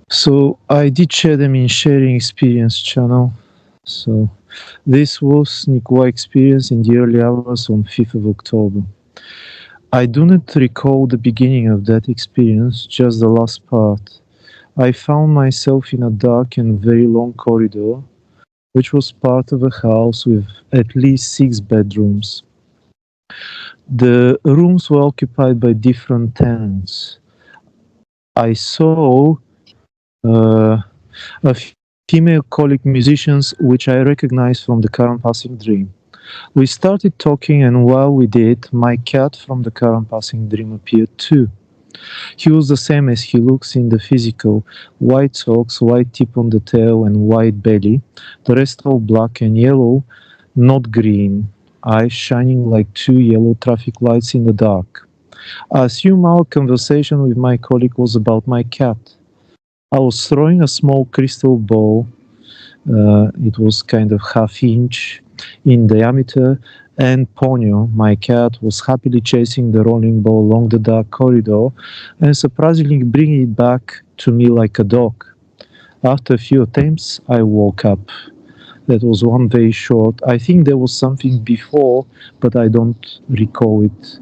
So I did share them in sharing experience channel. So this was Nikolay experience in the early hours on 5th of October. I do not recall the beginning of that experience, just the last part. I found myself in a dark and very long corridor, which was part of a house with at least 6 bedrooms. The rooms were occupied by different tenants. I saw uh, a female colleague musicians, which I recognized from the current passing dream. We started talking, and while we did, my cat from the current passing dream appeared too. He was the same as he looks in the physical: white socks, white tip on the tail, and white belly. The rest all black and yellow, not green. Eyes shining like 2 yellow traffic lights in the dark. I assume our conversation with my colleague was about my cat. I was throwing a small crystal ball. It was kind of half-inch in diameter, and Ponyo, my cat, was happily chasing the rolling ball along the dark corridor and surprisingly bringing it back to me like a dog. After a few attempts, I woke up. That was one very short. I think there was something before, but I don't recall it.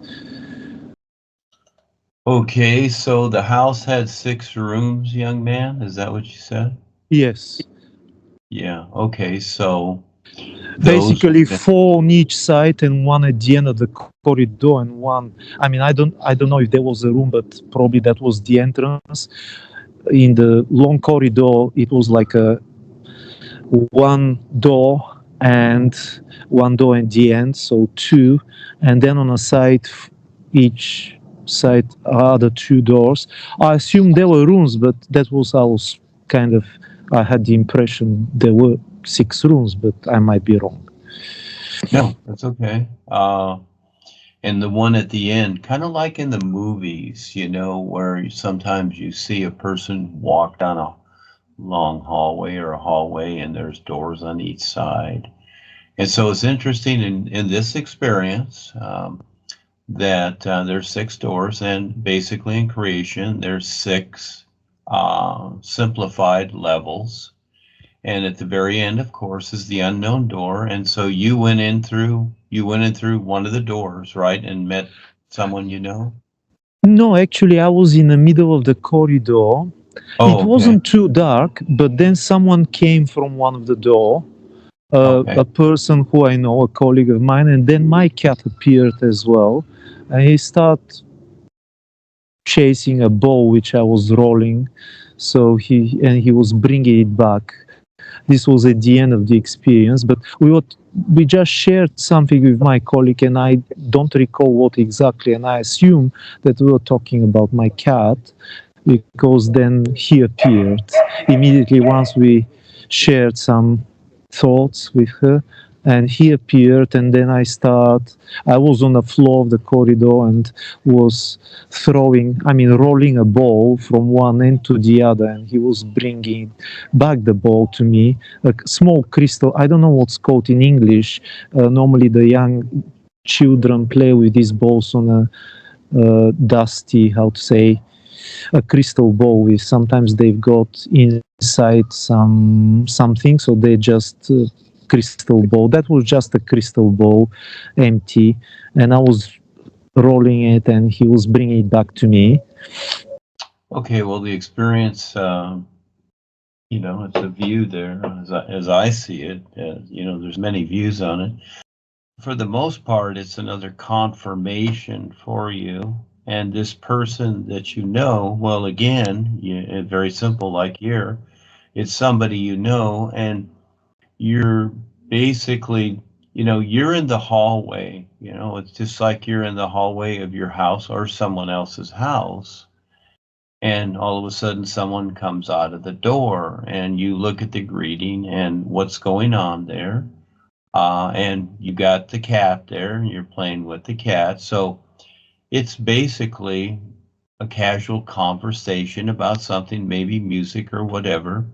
Okay, so the house had 6 rooms, young man. Is that what you said? Yes. Yeah. Okay, so those. Basically 4 on each side and one at the end of the corridor and one. I mean, I don't know if there was a room, but probably that was the entrance. In the long corridor, it was like a one door and one door at the end, so two, and then on a side, each side are the 2 doors. I assume there were rooms, but that was I was kind of I had the impression there were 6 rooms, but I might be wrong. No, that's okay. And the one at the end, kind of like in the movies, where sometimes you see a person walk down a long hallway or a hallway and there's doors on each side. And so it's interesting in this experience that there's 6 doors, and basically in creation, there's 6 simplified levels. And at the very end, of course, is the unknown door. And so you went in through one of the doors, right, and met someone you know. No, actually, I was in the middle of the corridor. It Oh, okay, wasn't too dark, but then someone came from one of the door, okay, a person who I know, a colleague of mine, and then my cat appeared as well, and he started chasing a ball which I was rolling. So he was bringing it back. This was at the end of the experience, but we just shared something with my colleague, and I don't recall what exactly, and I assume that we were talking about my cat because then he appeared immediately once we shared some thoughts with her, and he appeared, and then I was on the floor of the corridor and was rolling a ball from one end to the other, and he was bringing back the ball to me, a small crystal. I don't know what's called in English. Normally the young children play with these balls on a dusty, how to say, a crystal ball with, sometimes they've got inside something, so they just crystal ball. That was just a crystal ball, empty, and I was rolling it, and he was bringing it back to me. okay. Well, the experience, it's a view there, as I see it. There's many views on it. For the most part, it's another confirmation for you. And this person that you know, well, again, very simple, like here, it's somebody you know, and you're basically, you're in the hallway. It's just like you're in the hallway of your house or someone else's house. And all of a sudden, someone comes out of the door, and you look at the greeting and what's going on there. And you got the cat there, and you're playing with the cat. So it's basically a casual conversation about something, maybe music or whatever.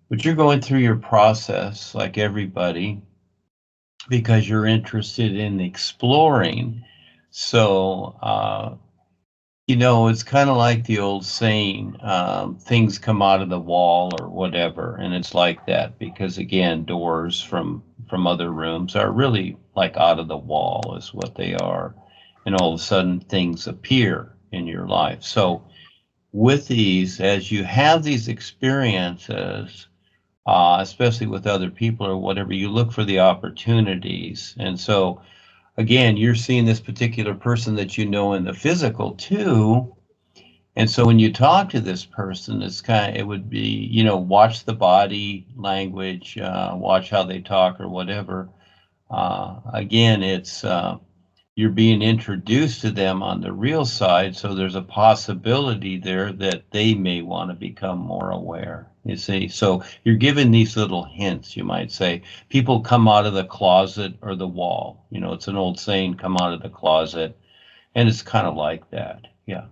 But you're going through your process like everybody because you're interested in exploring. So You know, it's kind of like the old saying, things come out of the wall or whatever, and it's like that because again, doors from other rooms are really like out of the wall is what they are, and all of a sudden things appear in your life. So with these, as you have these experiences, especially with other people or whatever, you look for the opportunities, and so again, you're seeing this particular person that you know in the physical too. And so when you talk to this person, it would be, you know, watch the body language, watch how they talk or whatever. Again, you're being introduced to them on the real side, so there's a possibility there that they may want to become more aware, you see. So you're given these little hints, you might say. People come out of the closet or the wall. You know, it's an old saying, come out of the closet, and it's kind of like that. Yeah.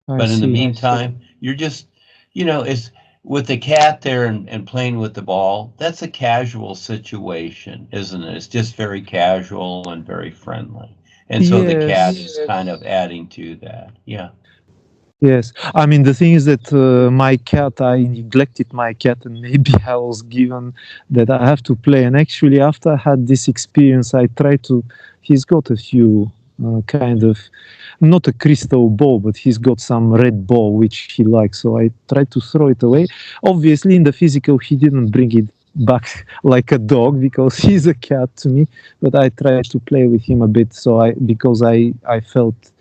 I But in the see. meantime, you're just, you know, it's with the cat there and playing with the ball, that's a casual situation, isn't it? It's just very casual and very friendly. And so the cat Yes. is kind of adding to that. Yeah. Yes, I mean the thing is that my cat, I neglected my cat, and maybe I was given that I have to play. And actually, after I had this experience, I tried to. He's got a few kind of, not a crystal ball, but he's got some red ball which he likes. So I tried to throw it away. Obviously, in the physical, he didn't bring it back like a dog because he's a cat to me. But I tried to play with him a bit. So I felt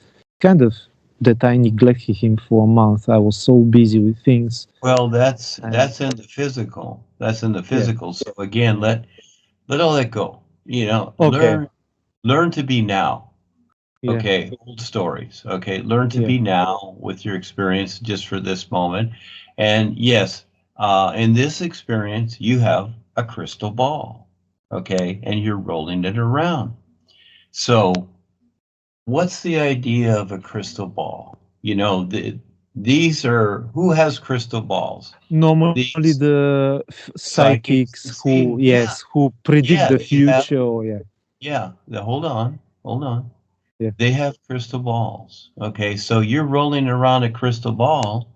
kind of that I neglected him for a month. I was so busy with things. Well, And that's in the physical. That's in the yeah, physical. So again, let all that go. You know, okay, learn to be now. yeah, Okay, old stories. Okay, learn to yeah, be now with your experience just for this moment. And yes, in this experience, you have a crystal ball. Okay, and you're rolling it around. So, what's the idea of a crystal ball? You know, these are who has crystal balls? normally These the psychics. psychics You who, see, yeah, yes, who predict yeah, the they have, future. Oh, yeah, yeah. Hold on, hold on. yeah, They have crystal balls. Okay, so you're rolling around a crystal ball.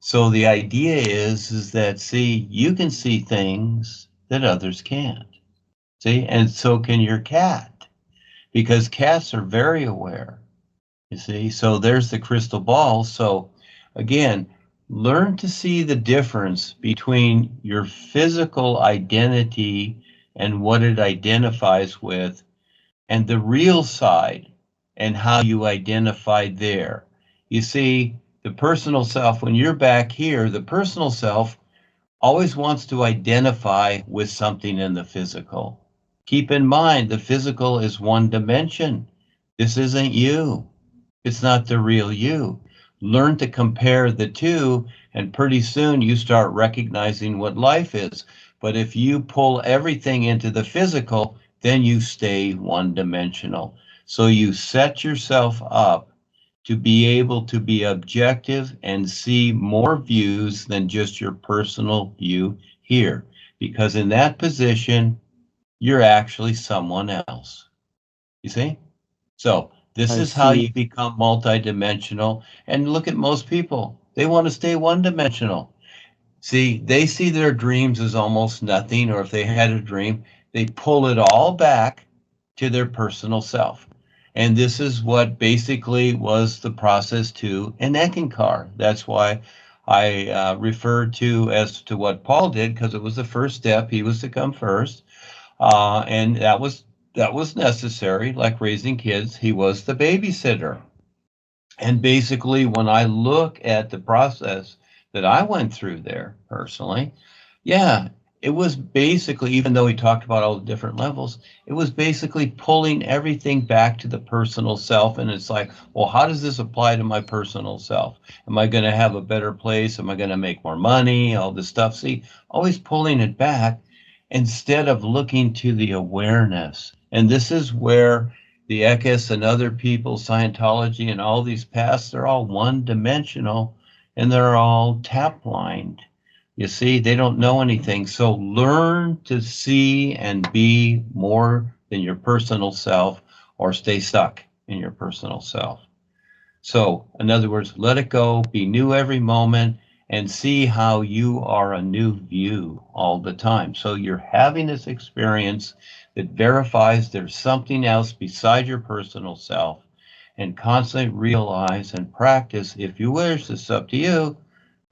So the idea is that see, you can see things that others can't. See, and so can your cat, because cats are very aware. You see, so there's the crystal ball. So again, learn to see the difference between your physical identity and what it identifies with and the real side and how you identify there. You see, the personal self, when you're back here, the personal self always wants to identify with something in the physical. Keep in mind, the physical is one dimension. This isn't you. It's not the real you. Learn to compare the two, and pretty soon you start recognizing what life is. But if you pull everything into the physical, then you stay one dimensional. So you set yourself up to be able to be objective and see more views than just your personal view here. Because in that position, you're actually someone else. You see? So this I is how you see. become multidimensional. And look at most people. They want to stay one dimensional. See, they see their dreams as almost nothing, or if they had a dream, they pull it all back to their personal self. And this is what basically was the process to an Eckankar. That's why I refer to as to what Paul did, because it was the first step. He was to come first. And that was necessary, like raising kids. He was the babysitter. And basically, when I look at the process that I went through there personally, yeah, it was basically, even though he talked about all the different levels, it was basically pulling everything back to the personal self. And it's like, well, how does this apply to my personal self? Am I going to have a better place? Am I going to make more money? All this stuff. See, always pulling it back instead of looking to the awareness. And this is where the Ekis and other people, Scientology and all these paths, they're all one dimensional and they're all tap lined. You see, they don't know anything. So learn to see and be more than your personal self or stay stuck in your personal self. So, in other words, let it go, be new every moment, and see how you are a new view all the time. So you're having this experience that verifies there's something else beside your personal self, and constantly realize and practice, if you wish, it's up to you,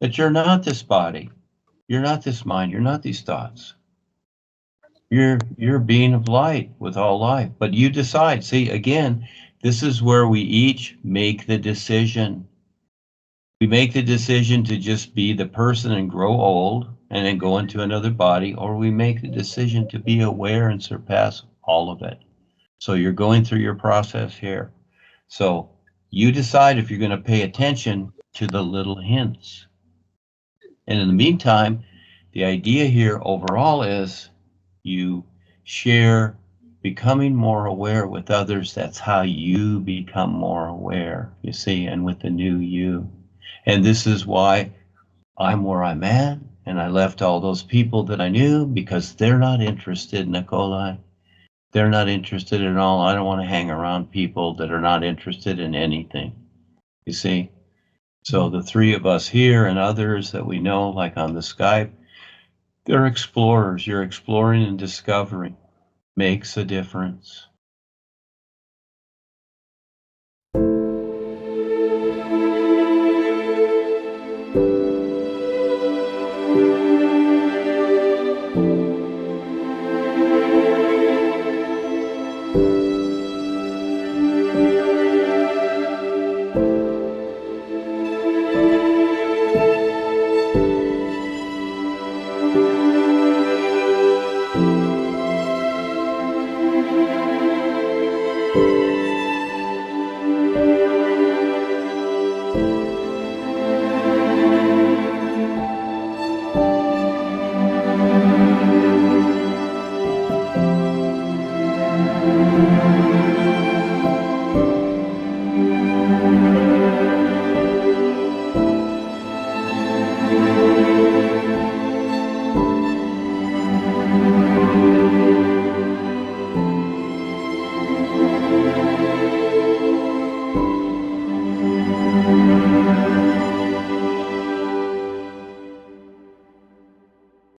that you're not this body, you're not this mind, you're not these thoughts. You're a being of light with all life. But you decide. See, again, this is where we each make the decision. We make the decision to just be the person and grow old and then go into another body, or we make the decision to be aware and surpass all of it. So you're going through your process here. So you decide if you're going to pay attention to the little hints. And in the meantime, the idea here overall is you share becoming more aware with others. That's how you become more aware, you see, and with the new you. And this is why I'm where I'm at, and I left all those people that I knew because they're not interested, Nikolay. They're not interested at all. I don't want to hang around people that are not interested in anything, you see. So the three of us here and others that we know, like on the Skype, they're explorers. You're exploring and discovering. Makes a difference.